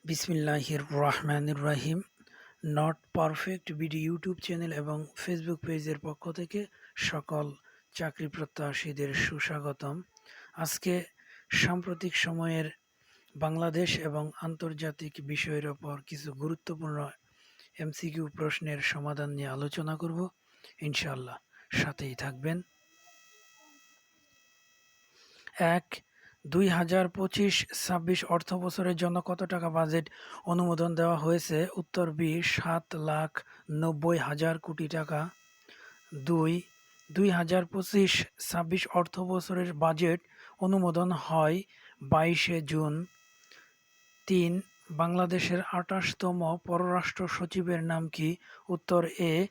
বিসমিল্লাহির রহমানির রহিম। Not perfect BD YouTube channel এবং ফেসবুক পেজের পক্ষ থেকে সকল চাকরি প্রত্যাশীদের সুস্বাগতম। আজকে সাম্প্রতিক সময়ের বাংলাদেশ এবং আন্তর্জাতিক বিষয়ের ওপর কিছু গুরুত্বপূর্ণ এমসিকিউ প্রশ্নের সমাধান নিয়ে আলোচনা করব। ইনশাআল্লাহ সাথেই থাকবেন। ১. ২০২৫-২৬ অর্থবছরের জন্য কত টাকা বাজেট অনুমোদন দেওয়া হয়েছে? উত্তর বি ৭,৯০,০০০ কোটি টাকা। ২. ২০২৫-২৬ অর্থবছরের বাজেট অনুমোদন হয় ২২শে জুন। ৩. বাংলাদেশের ২৮তম পররাষ্ট্র সচিবের নাম কি? উত্তর এ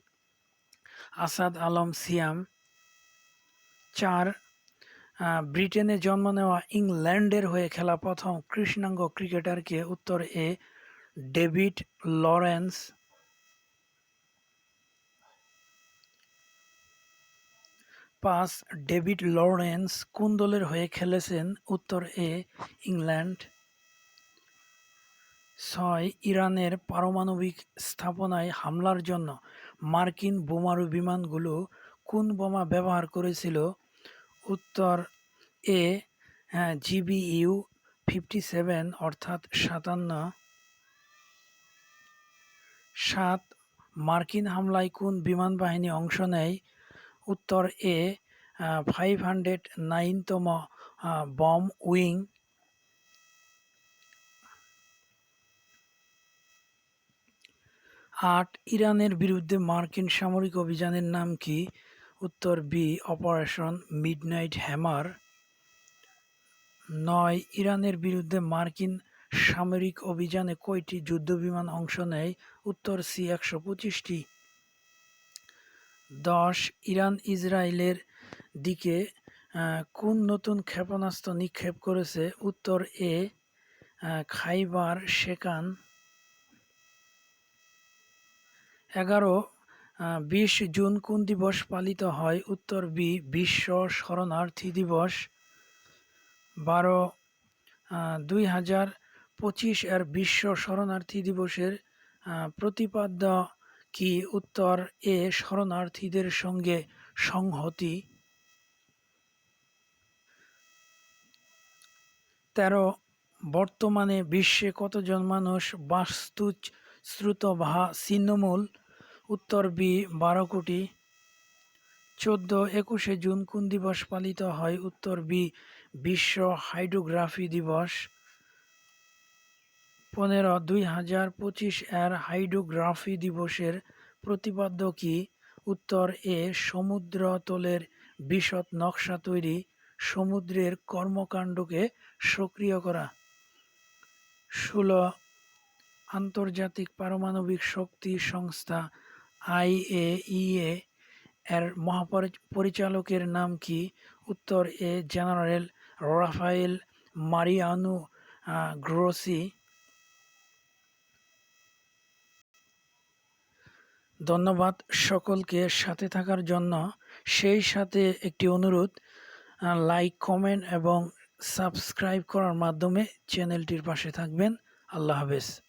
আসাদ আলম সিয়াম। ৪. ব্রিটেনে জন্ম নেওয়া ইংল্যান্ডের হয়ে খেলা প্রথম কৃষ্ণাঙ্গ ক্রিকেটার কে? উত্তর এ ডেভিড লরেন্স। ৫. ডেভিড লরেন্স কোন দলের হয়ে খেলেছেন? উত্তর এ ইংল্যান্ড। ৬. ইরানের পারমাণবিক স্থাপনায় হামলার জন্য মার্কিন বোমারু বিমানগুলো কোন বোমা ব্যবহার করেছিল? উত্তর এ GBU-57 অর্থাৎ ৫৭। ৭. মার্কিন হামলায় কোন বিমান বাহিনী অংশ নেয়? উত্তর এ 509তম বম্ব উইং। ৮. ইরানের বিরুদ্ধে মার্কিন সামরিক অভিযানের নাম কি? উত্তর বি অপারেশন মিডনাইট হ্যামার। ৯. ইরানের বিরুদ্ধে মার্কিন সামরিক অভিযানে কয়টি যুদ্ধবিমান অংশ নেয়? উত্তর সি ১২৫টি। ১০. ইরান ইসরায়েলের দিকে কোন নতুন ক্ষেপণাস্ত্র নিক্ষেপ করেছে? উত্তর এ খাইবার শেকান। ২০ জুন কোন দিবস পালিত হয়? উত্তর বি বিশ্ব শরণার্থী দিবস। ১২. ২০২৫ এর বিশ্ব শরণার্থী দিবসের প্রতিপাদ্য কি? উত্তর এ শরণার্থীদের সঙ্গে সংহতি। ১৩. বর্তমানে বিশ্বে কতজন মানুষ বাস্তুচ্যুত বা ছিন্নমূল? উত্তর বি ১২ কোটি। ১৪. ২১শে জুন কোন দিবস পালিত হয়? উত্তর বি বিশ্ব হাইড্রোগ্রাফি দিবস। ১৫. ২০২৫ এর হাইড্রোগ্রাফি দিবসের প্রতিপাদ্য কি? উত্তর এ সমুদ্রতলের বিশদ নকশা তৈরি, সমুদ্রের কর্মকাণ্ডকে সক্রিয় করা। ১৬. আন্তর্জাতিক পারমাণবিক শক্তি সংস্থা IAEA এর মহাপরিচালকের নাম কি? উত্তর এ জেনারেল রাফায়েল মারিয়ানো গ্রোসি। ধন্যবাদ সকলকে সাথে থাকার জন্য। সেই সাথে একটি অনুরোধ, লাইক, কমেন্ট এবং সাবস্ক্রাইব করার মাধ্যমে চ্যানেলটির পাশে থাকবেন। আল্লাহ হাফেজ।